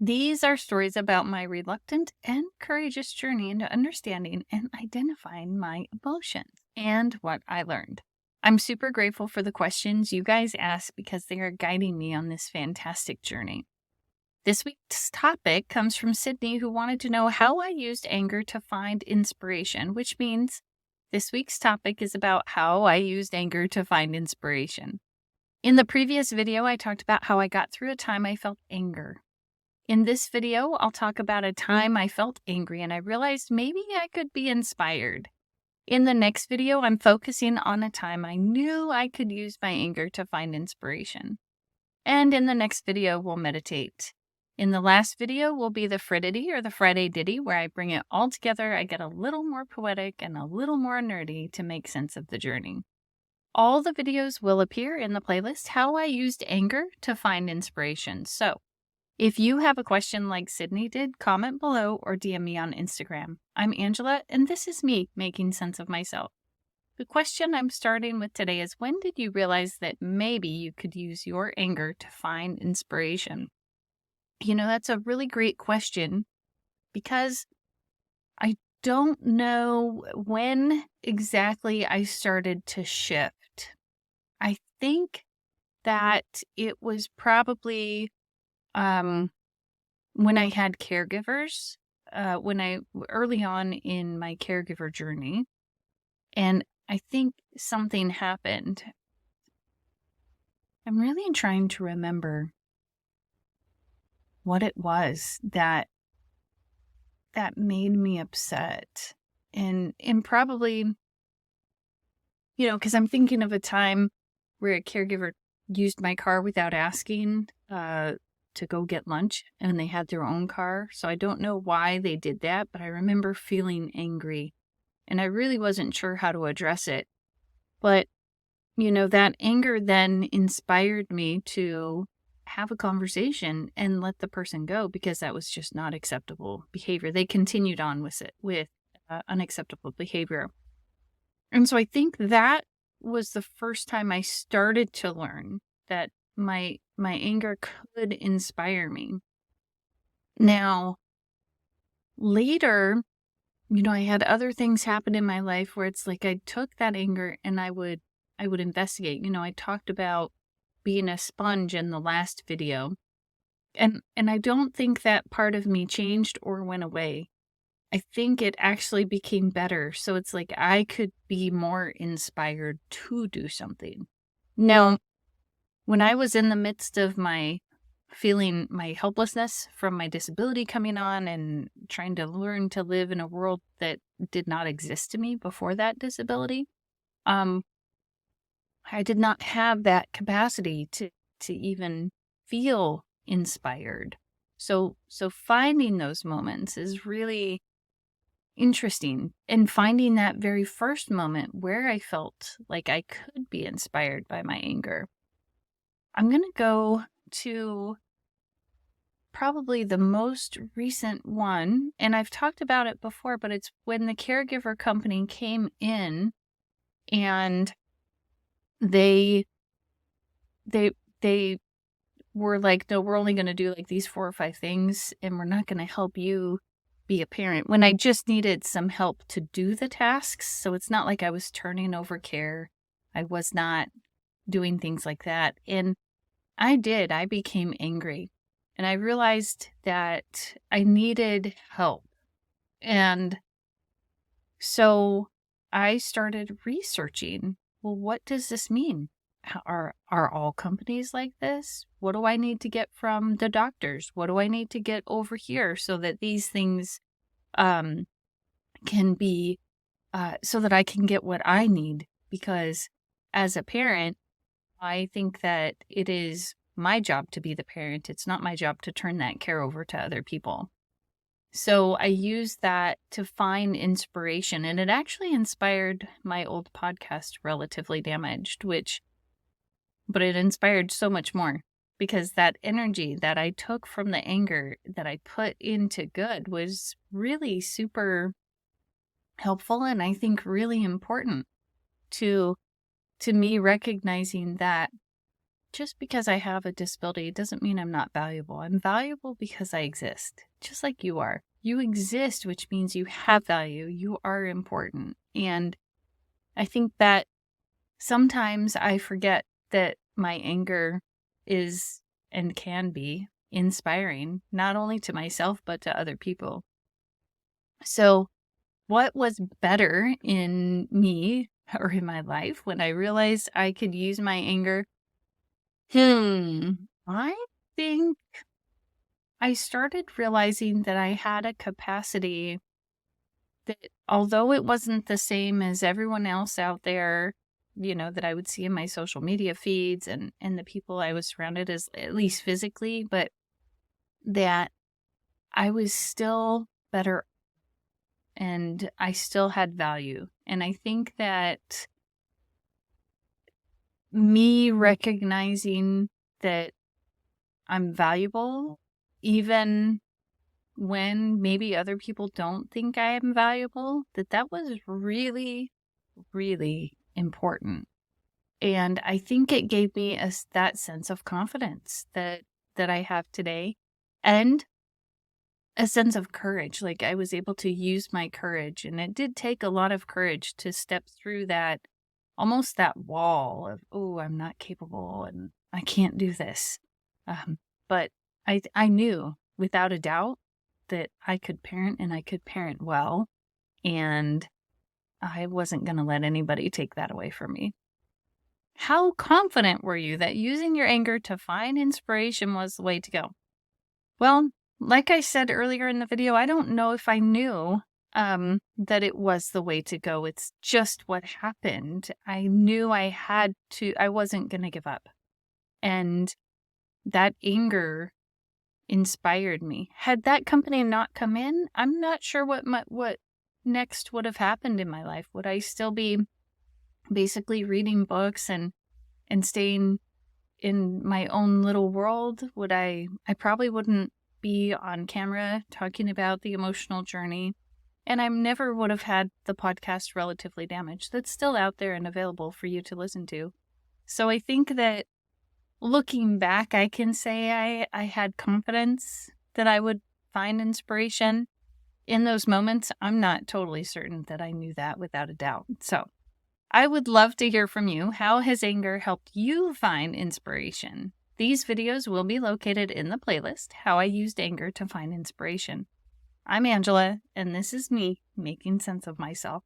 These are stories about my reluctant and courageous journey into understanding and identifying my emotions and what I learned. I'm super grateful for the questions you guys ask because they are guiding me on this fantastic journey. This week's topic comes from Sydney, who wanted to know how I used anger to find inspiration, which means this week's topic is about how I used anger to find inspiration. In the previous video, I talked about how I got through a time I felt anger. In this video, I'll talk about a time I felt angry and I realized maybe I could be inspired. In the next video, I'm focusing on a time I knew I could use my anger to find inspiration. And in the next video, we'll meditate. In the last video will be the Fridity or the Friday Ditty, where I bring it all together. I get a little more poetic and a little more nerdy to make sense of the journey. All the videos will appear in the playlist, How I Used Anger to Find Inspiration. So, if you have a question like Sydney did, comment below or DM me on Instagram. I'm Angela, and this is me making sense of myself. The question I'm starting with today is, when did you realize that maybe you could use your anger to find inspiration? That's a really great question because I don't know when exactly I started to shift. I think that it was probably when I had caregivers, early on in my caregiver journey, and I think something happened. I'm really trying to remember what it was that made me upset. And probably, because I'm thinking of a time where a caregiver used my car without asking, to go get lunch, and they had their own car. So I don't know why they did that, but I remember feeling angry and I really wasn't sure how to address it. But, that anger then inspired me to have a conversation and let the person go because that was just not acceptable behavior. They continued on with unacceptable behavior. And so I think that was the first time I started to learn that my anger could inspire me. Now, later, I had other things happen in my life where it's like I took that anger and I would investigate. I talked about being a sponge in the last video. And I don't think that part of me changed or went away. I think it actually became better. So it's like I could be more inspired to do something. Now, when I was in the midst of feeling my helplessness from my disability coming on and trying to learn to live in a world that did not exist to me before that disability, I did not have that capacity to even feel inspired. So finding those moments is really interesting, and finding that very first moment where I felt like I could be inspired by my anger. I'm going to go to probably the most recent one, and I've talked about it before, but it's when the caregiver company came in and they were like, no, we're only going to do like these 4 or 5 things, and we're not going to help you be a parent, when I just needed some help to do the tasks. So it's not like I was turning over care. I was not doing things like that. And I became angry. And I realized that I needed help. And so I started researching, well, what does this mean? Are all companies like this? What do I need to get from the doctors? What do I need to get over here so that these things can be, so that I can get what I need? Because as a parent, I think that it is my job to be the parent. It's not my job to turn that care over to other people. So I used that to find inspiration, and it actually inspired my old podcast, Relatively Damaged, but it inspired so much more because that energy that I took from the anger that I put into good was really super helpful, and I think really important to me recognizing that just because I have a disability doesn't mean I'm not valuable. I'm valuable because I exist, just like you are. You exist, which means you have value. You are important. And I think that sometimes I forget that my anger is and can be inspiring, not only to myself, but to other people. So, what was better in me or in my life when I realized I could use my anger? I think I started realizing that I had a capacity that, although it wasn't the same as everyone else out there, that I would see in my social media feeds and the people I was surrounded as, at least physically, but that I was still better and I still had value. And I think that me recognizing that I'm valuable, even when maybe other people don't think I am valuable, that was really, really important. And I think it gave me that sense of confidence that I have today, and a sense of courage. Like, I was able to use my courage, and it did take a lot of courage to step through that, almost that wall of, oh, I'm not capable and I can't do this. But I knew without a doubt that I could parent, and I could parent well, and I wasn't going to let anybody take that away from me. How confident were you that using your anger to find inspiration was the way to go? Well, like I said earlier in the video, I don't know if I knew that it was the way to go. It's just what happened. I knew I wasn't going to give up. And that anger inspired me. Had that company not come in, I'm not sure what next would have happened in my life. Would I still be basically reading books and staying in my own little world? I probably wouldn't be on camera talking about the emotional journey. And I never would have had the podcast Relatively Damaged that's still out there and available for you to listen to. So I think that looking back, I can say I had confidence that I would find inspiration. In those moments, I'm not totally certain that I knew that without a doubt. So I would love to hear from you. How has anger helped you find inspiration? These videos will be located in the playlist, How I Used Anger to Find Inspiration. I'm Angela, and this is me making sense of myself.